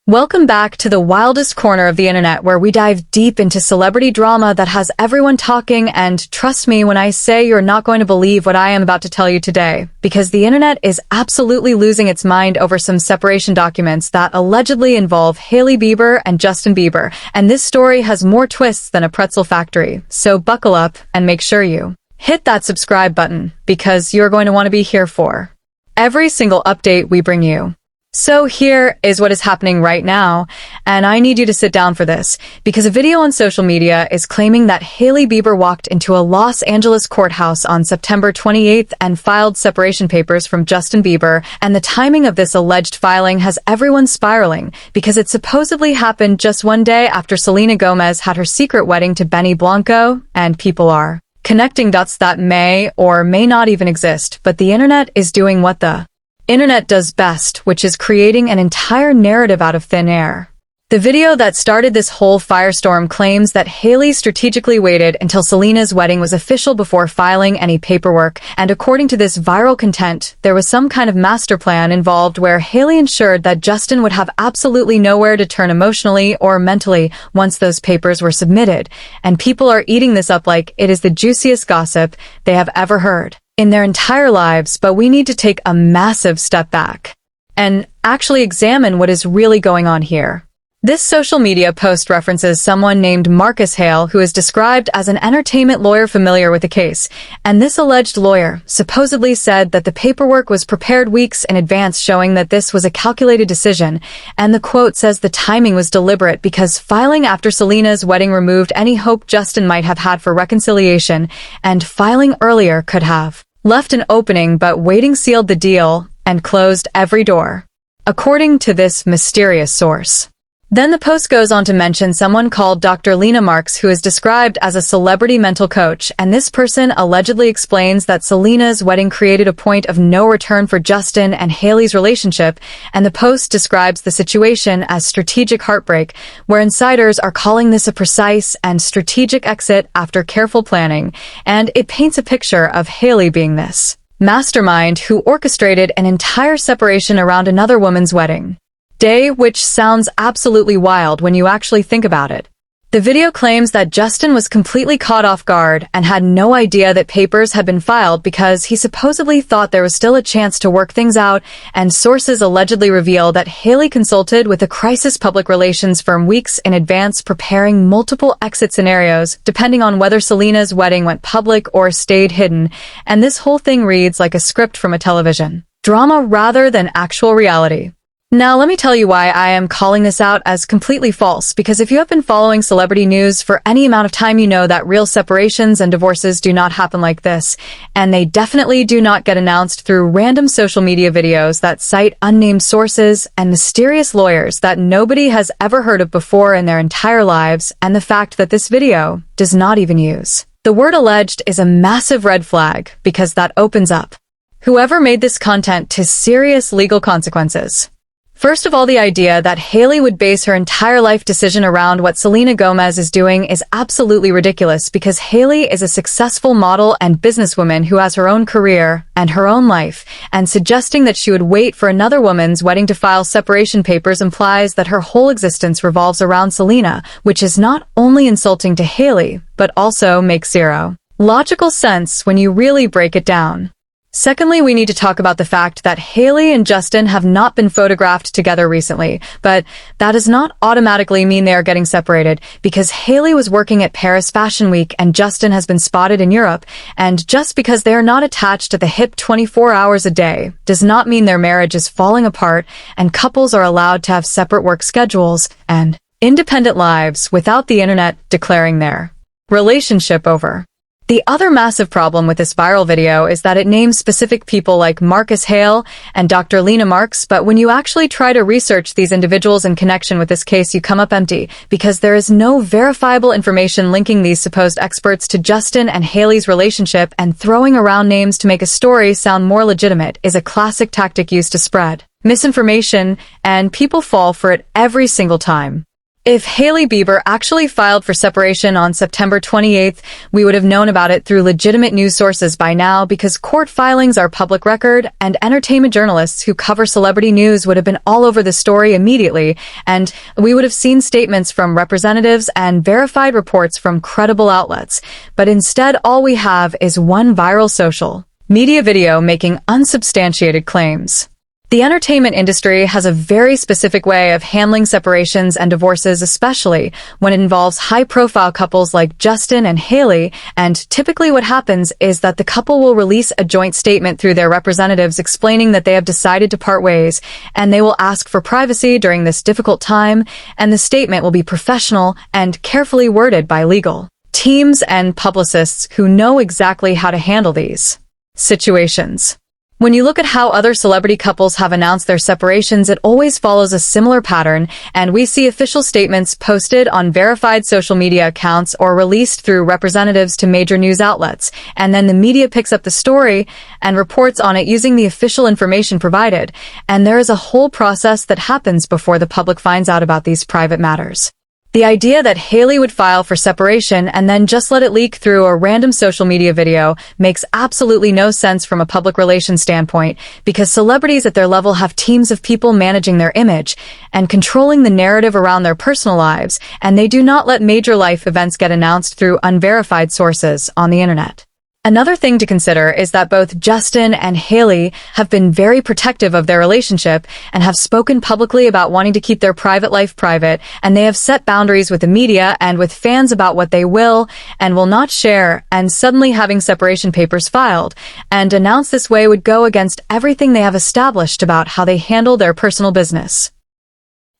Welcome back to the wildest corner of the internet where we dive deep into celebrity drama that has everyone talking, and trust me when I say you're not going to believe what I am about to tell you today, because the internet is absolutely losing its mind over some separation documents that allegedly involve Hailey Bieber and Justin Bieber, and this story has more twists than a pretzel factory, so buckle up and make sure you hit that subscribe button, because you're going to want to be here for every single update we bring you. So here is what is happening right now, and I need you to sit down for this, because a video on social media is claiming that Hailey Bieber walked into a Los Angeles courthouse on September 28th and filed separation papers from Justin Bieber, and the timing of this alleged filing has everyone spiraling, because it supposedly happened just one day after Selena Gomez had her secret wedding to Benny Blanco, and people are connecting dots that may or may not even exist, but the internet is doing what the internet does best, which is creating an entire narrative out of thin air. The video that started this whole firestorm claims that Hailey strategically waited until Selena's wedding was official before filing any paperwork, and according to this viral content, there was some kind of master plan involved where Hailey ensured that Justin would have absolutely nowhere to turn emotionally or mentally once those papers were submitted, and people are eating this up like it is the juiciest gossip they have ever heard in their entire lives. But we need to take a massive step back and actually examine what is really going on here. This social media post references someone named Marcus Hale, who is described as an entertainment lawyer familiar with the case, and this alleged lawyer supposedly said that the paperwork was prepared weeks in advance, showing that this was a calculated decision, and the quote says the timing was deliberate because filing after Selena's wedding removed any hope Justin might have had for reconciliation, and filing earlier could have left an opening, but waiting sealed the deal and closed every door, according to this mysterious source. Then the post goes on to mention someone called Dr. Lena Marks, who is described as a celebrity mental coach, and this person allegedly explains that Selena's wedding created a point of no return for Justin and Hailey's relationship, and the post describes the situation as strategic heartbreak, where insiders are calling this a precise and strategic exit after careful planning, and it paints a picture of Hailey being this mastermind who orchestrated an entire separation around another woman's wedding day, which sounds absolutely wild when you actually think about it. The video claims that Justin was completely caught off guard and had no idea that papers had been filed because he supposedly thought there was still a chance to work things out, and sources allegedly reveal that Hailey consulted with a crisis public relations firm weeks in advance, preparing multiple exit scenarios depending on whether Selena's wedding went public or stayed hidden, and this whole thing reads like a script from a television drama rather than actual reality. Now, let me tell you why I am calling this out as completely false, because if you have been following celebrity news for any amount of time, you know that real separations and divorces do not happen like this, and they definitely do not get announced through random social media videos that cite unnamed sources and mysterious lawyers that nobody has ever heard of before in their entire lives, and the fact that this video does not even use the word alleged is a massive red flag, because that opens up whoever made this content to serious legal consequences. First of all, the idea that Hailey would base her entire life decision around what Selena Gomez is doing is absolutely ridiculous, because Hailey is a successful model and businesswoman who has her own career and her own life, and suggesting that she would wait for another woman's wedding to file separation papers implies that her whole existence revolves around Selena, which is not only insulting to Hailey, but also makes zero logical sense when you really break it down. Secondly, we need to talk about the fact that Hailey and Justin have not been photographed together recently, but that does not automatically mean they are getting separated, because Hailey was working at Paris Fashion Week and Justin has been spotted in Europe, and just because they are not attached at the hip 24 hours a day does not mean their marriage is falling apart, and couples are allowed to have separate work schedules and independent lives without the internet declaring their relationship over. The other massive problem with this viral video is that it names specific people like Marcus Hale and Dr. Lena Marks, but when you actually try to research these individuals in connection with this case, you come up empty, because there is no verifiable information linking these supposed experts to Justin and Hailey's relationship, and throwing around names to make a story sound more legitimate is a classic tactic used to spread misinformation, and people fall for it every single time. If Hailey Bieber actually filed for separation on September 28th, we would have known about it through legitimate news sources by now because court filings are public record, and entertainment journalists who cover celebrity news would have been all over the story immediately, and we would have seen statements from representatives and verified reports from credible outlets. But instead, all we have is one viral social media video making unsubstantiated claims. The entertainment industry has a very specific way of handling separations and divorces, especially when it involves high-profile couples like Justin and Hailey, and typically what happens is that the couple will release a joint statement through their representatives explaining that they have decided to part ways, and they will ask for privacy during this difficult time, and the statement will be professional and carefully worded by legal teams and publicists who know exactly how to handle these situations. When you look at how other celebrity couples have announced their separations, it always follows a similar pattern, and we see official statements posted on verified social media accounts or released through representatives to major news outlets, and then the media picks up the story and reports on it using the official information provided, and there is a whole process that happens before the public finds out about these private matters. The idea that Hailey would file for separation and then just let it leak through a random social media video makes absolutely no sense from a public relations standpoint, because celebrities at their level have teams of people managing their image and controlling the narrative around their personal lives, and they do not let major life events get announced through unverified sources on the internet. Another thing to consider is that both Justin and Hailey have been very protective of their relationship and have spoken publicly about wanting to keep their private life private, and they have set boundaries with the media and with fans about what they will and will not share, and suddenly having separation papers filed and announced this way would go against everything they have established about how they handle their personal business.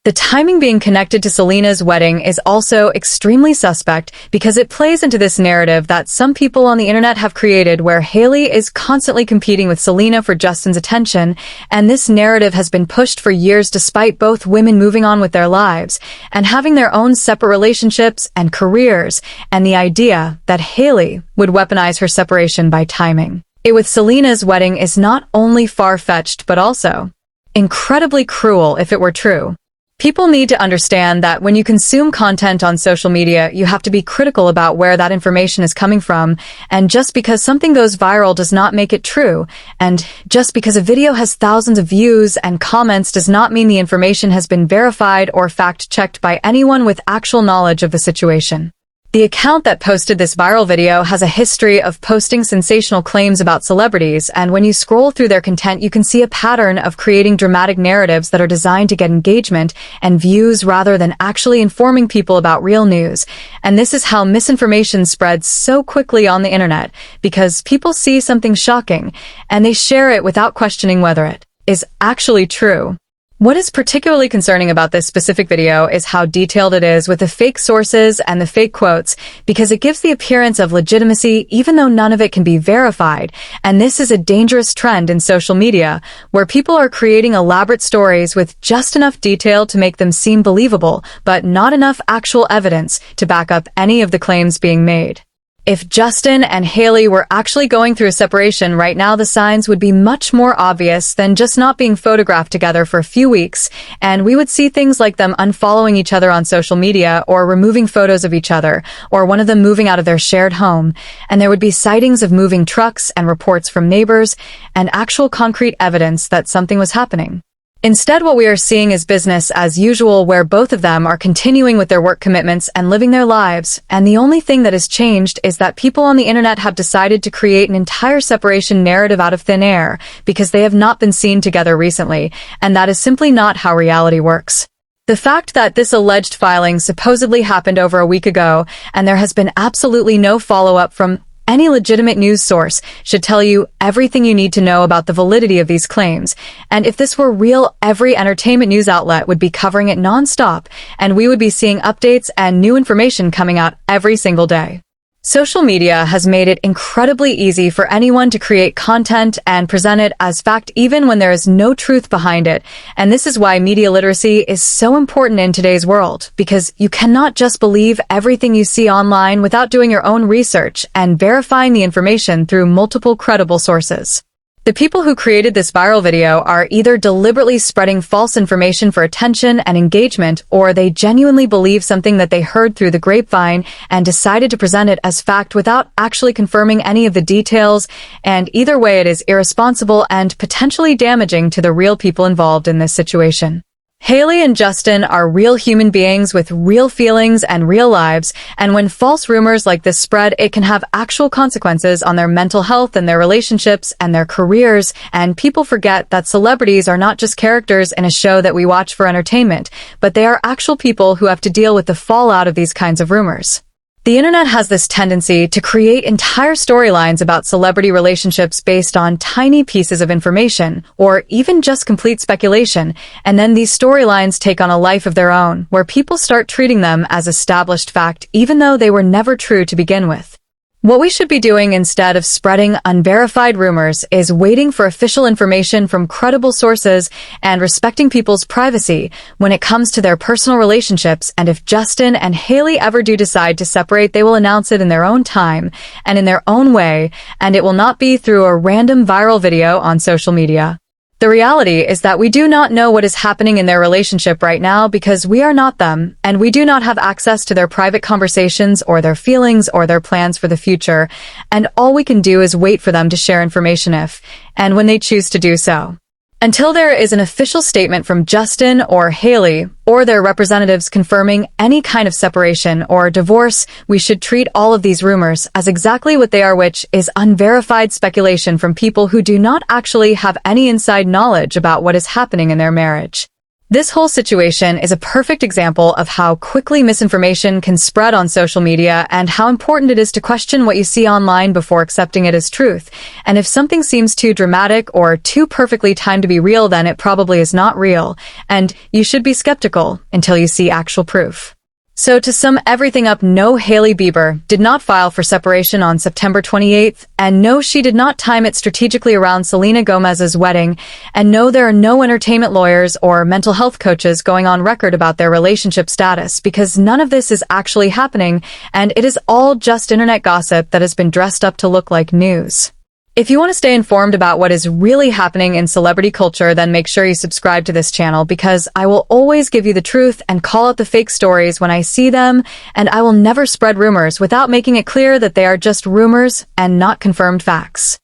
The timing being connected to Selena's wedding is also extremely suspect because it plays into this narrative that some people on the internet have created where Hailey is constantly competing with Selena for Justin's attention, and this narrative has been pushed for years despite both women moving on with their lives and having their own separate relationships and careers, and the idea that Hailey would weaponize her separation by timing it with Selena's wedding is not only far-fetched but also incredibly cruel if it were true. People need to understand that when you consume content on social media, you have to be critical about where that information is coming from, and just because something goes viral does not make it true, and just because a video has thousands of views and comments does not mean the information has been verified or fact-checked by anyone with actual knowledge of the situation. The account that posted this viral video has a history of posting sensational claims about celebrities, and when you scroll through their content, you can see a pattern of creating dramatic narratives that are designed to get engagement and views rather than actually informing people about real news. And this is how misinformation spreads so quickly on the internet, because people see something shocking and they share it without questioning whether it is actually true. What is particularly concerning about this specific video is how detailed it is with the fake sources and the fake quotes, because it gives the appearance of legitimacy even though none of it can be verified. And this is a dangerous trend in social media, where people are creating elaborate stories with just enough detail to make them seem believable, but not enough actual evidence to back up any of the claims being made. If Justin and Hailey were actually going through a separation right now, the signs would be much more obvious than just not being photographed together for a few weeks, and we would see things like them unfollowing each other on social media or removing photos of each other, or one of them moving out of their shared home, and there would be sightings of moving trucks and reports from neighbors and actual concrete evidence that something was happening. Instead, what we are seeing is business as usual, where both of them are continuing with their work commitments and living their lives, and the only thing that has changed is that people on the internet have decided to create an entire separation narrative out of thin air because they have not been seen together recently, and that is simply not how reality works. The fact that this alleged filing supposedly happened over a week ago, and there has been absolutely no follow-up from any legitimate news source, should tell you everything you need to know about the validity of these claims. And if this were real, every entertainment news outlet would be covering it non-stop, and we would be seeing updates and new information coming out every single day. Social media has made it incredibly easy for anyone to create content and present it as fact even when there is no truth behind it. And this is why media literacy is so important in today's world, because you cannot just believe everything you see online without doing your own research and verifying the information through multiple credible sources. The people who created this viral video are either deliberately spreading false information for attention and engagement, or they genuinely believe something that they heard through the grapevine and decided to present it as fact without actually confirming any of the details, and either way it is irresponsible and potentially damaging to the real people involved in this situation. Hailey and Justin are real human beings with real feelings and real lives, and when false rumors like this spread, it can have actual consequences on their mental health and their relationships and their careers, and people forget that celebrities are not just characters in a show that we watch for entertainment, but they are actual people who have to deal with the fallout of these kinds of rumors. The internet has this tendency to create entire storylines about celebrity relationships based on tiny pieces of information, or even just complete speculation, and then these storylines take on a life of their own, where people start treating them as established fact even though they were never true to begin with. What we should be doing instead of spreading unverified rumors is waiting for official information from credible sources and respecting people's privacy when it comes to their personal relationships, and if Justin and Hailey ever do decide to separate, they will announce it in their own time and in their own way, and it will not be through a random viral video on social media. The reality is that we do not know what is happening in their relationship right now because we are not them, and we do not have access to their private conversations or their feelings or their plans for the future, and all we can do is wait for them to share information if and when they choose to do so. Until there is an official statement from Justin or Hailey or their representatives confirming any kind of separation or divorce, we should treat all of these rumors as exactly what they are, which is unverified speculation from people who do not actually have any inside knowledge about what is happening in their marriage. This whole situation is a perfect example of how quickly misinformation can spread on social media and how important it is to question what you see online before accepting it as truth. And if something seems too dramatic or too perfectly timed to be real, then it probably is not real, and you should be skeptical until you see actual proof. So to sum everything up, no, Hailey Bieber did not file for separation on September 28th, and no, she did not time it strategically around Selena Gomez's wedding, and no, there are no entertainment lawyers or mental health coaches going on record about their relationship status, because none of this is actually happening, and it is all just internet gossip that has been dressed up to look like news. If you want to stay informed about what is really happening in celebrity culture, then make sure you subscribe to this channel, because I will always give you the truth and call out the fake stories when I see them, and I will never spread rumors without making it clear that they are just rumors and not confirmed facts.